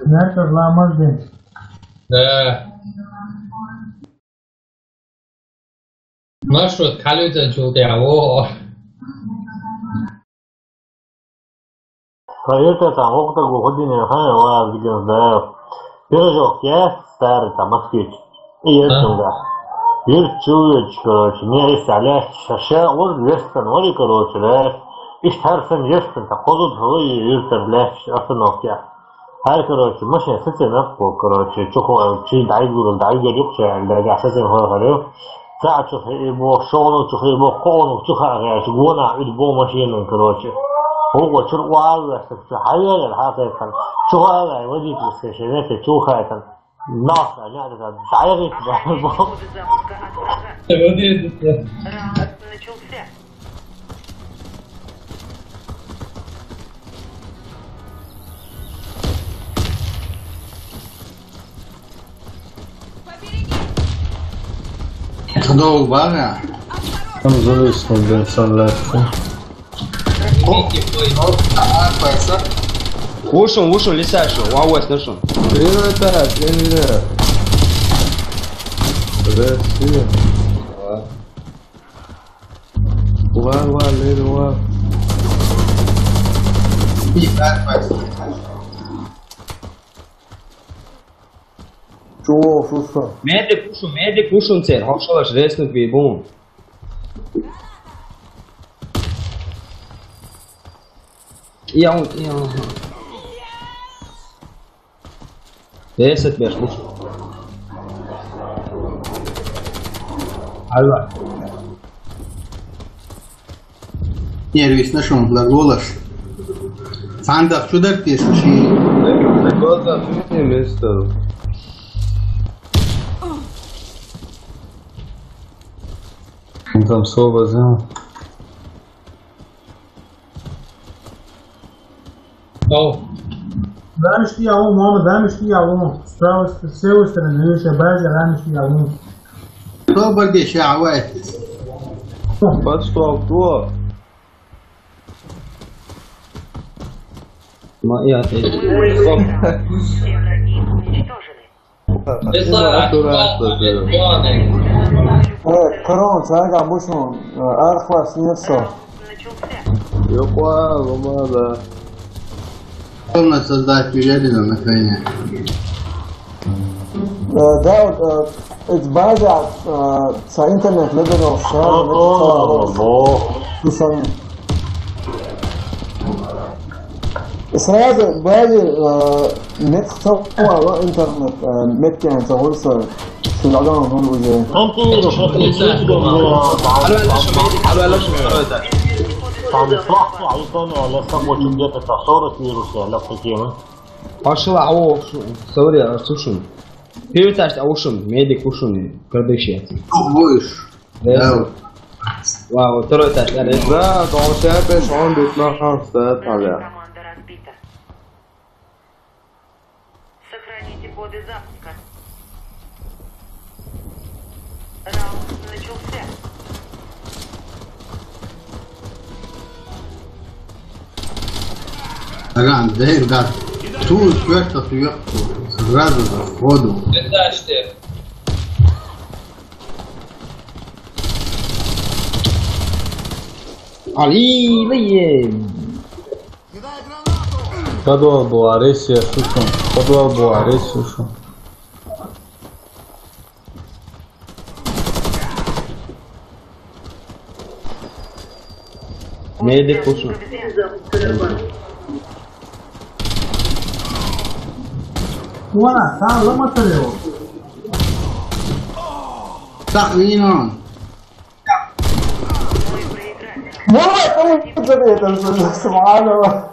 Снайпер ламажден. Да. Маршрут калюта чудяво. Проверка там около годины, хана, видео, да. Пирожок, я старый там, москвич. И я туда. Чуешь, короче, не рисаля, шаша, вот вестон, вот короче, да. И старшим вестон, так ходят двое вестон, бля, остановки. Ай, короче, машина социально, короче, чухо, чи дайгуру, дайгуру, да, социально говорю. За чухо его шону, чухо его кону, чухо, гона, и его машину, короче. هو شو واقع في حياة الحقيقة شو هذا ودي في السيشنات شو هذا ناس يعني هذا دايركت بالبو Кто бага? Там завис Бенсон легко. Ушел, лисаешь, вау, слышал. Привет, привет. Красиво. Ва, леди, ва. Чего, шуша? Медик пушун цель, хошалаш реснут бибун. Я. Десять беш, лучше. Алла. Нервис нашел глаголаш. Фандах чудак ты шуши. Года ты не место. Он там слово взял. Замешки я ум, мама, замешки я ум. Справа с левой стороны, левая база, замешки я ум. Кто борьбе шавает? Подстал, кто? Я Корон, цага, мушон, архва, снесо. Я понял, мада. Трудно создать уверенность на войне. Да, это база с интернет легально все. Сразу базе нет того интернет нет كان تقول في العالم هون وجه. там слабо, а это не само где-то 40 вирусов, на такие. Пошла, смотри, слушай. Перетащить, медик ушел, крадущий. Будешь? Да. Вау, второй этаж, Да, он опять он будет на хамста, это. Сохраните коды запуска. Раунд начался. Ран, дай, ребят. Тут что-то сверху. Сразу за входу. Передачте. Али, Подвал был, Аресия, слушай. Подвал был, Аресия, слушай. медик ушел. Вона, там лома целево. Так, вино. Вона, там это субханаллах.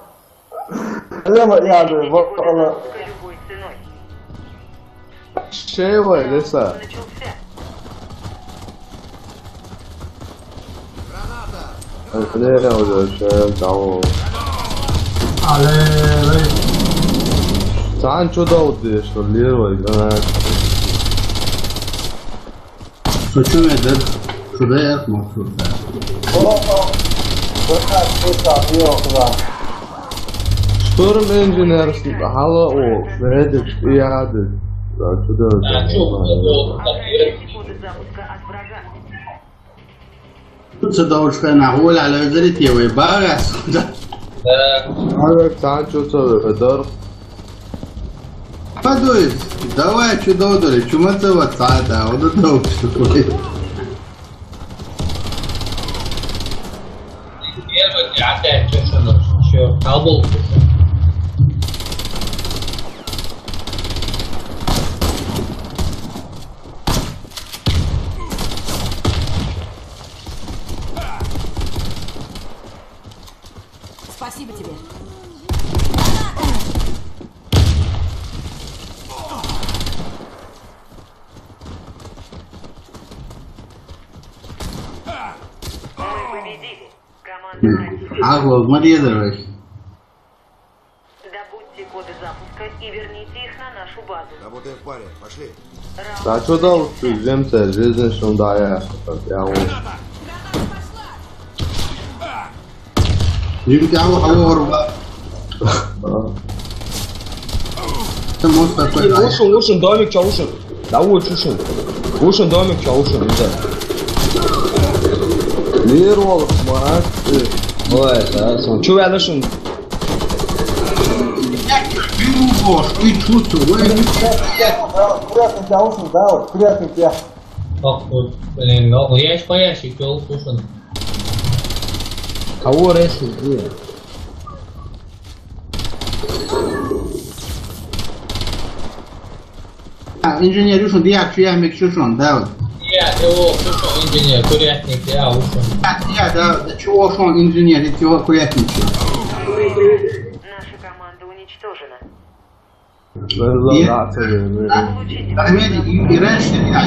Лема яды, والله. Чего, Лиса? Граната. уже чего? Але, Сам что дал, что лировать, гранат. Что это? Куда я смотрю? Storm Engineers hala o Reddit iade. Чудо. Коды запуска от врага. Тут садовочка на голе, але залетіли. Барас. Alex Sancho Fedor. Подуй, давай чудо, чому це ватсада? Воно довше такое. Первый опять что-то еще. Колбол. Спасибо тебе. Мы победили. Команда противника. Агло, змарізуєш. Добудьте коды запуска и верните их на нашу базу. Работаем в паре. Пошли. Da чудо земце жизнь что дая. Я вот. Жінки агло. Це мост такой. Ушин, домик, чё ушин? Да вот ушин. Ушин, домик, чё ушин, уже. Лирол, мать. Ой, да, сон. Чё я лишин? Бігу, ти чути, Курятник, я ушел, да, вот, курятник, я. Ох, вот, блин, ну я по ящик вел, слушай. Кого реси? Где? Інженер Юшин, як чи я мікшишон, да, от. Я его, слушай, инженер, курятник, я ушел. Я, да, чого ж он інженер, і цього курятнича. Наша команда уничтожена. Є? Ахмед, і раніше я.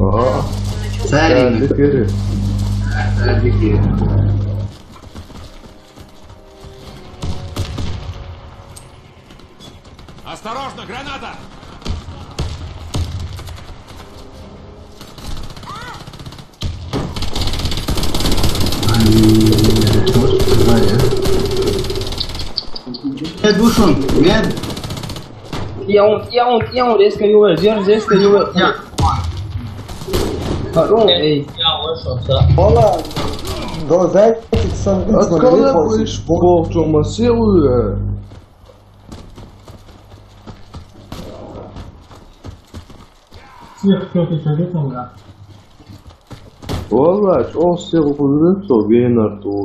Ага. Це рівно. Теперь. Осторожно, граната! Душон, мед. Я он, резко его, резко его. Я. Эй. Я вышел, да. Valla, Gozek, sen Откуда будешь бог, что массирует? Valla, o sirvinin så genar då.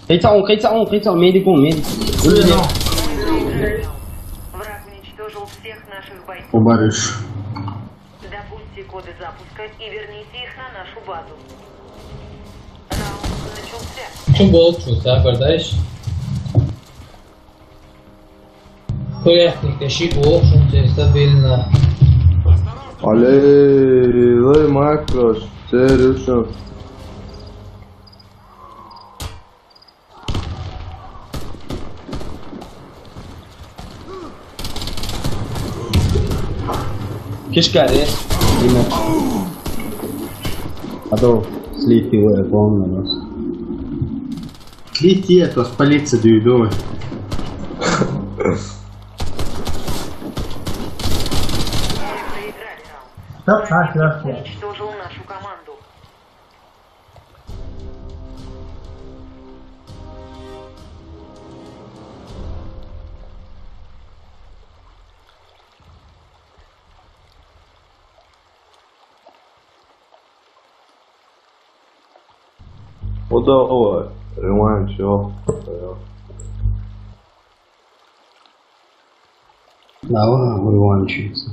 Kayıt al, медикум. Враг уничтожил всех наших бойцов. Побариш. Добудьте коды запуска и верните их на нашу базу. Раунд начался. Şu bol çulsa, kardeş. Курятник, ищи ушел, здесь стабильно. Алей, макрош, серьезно. Кишка, а то слитивая полная нас. Сліті, то спалиться дуйдовий. Проиграли раунд. Уничтожил нашу команду. O da o var. Revanş yok. Давай, вырванчивается.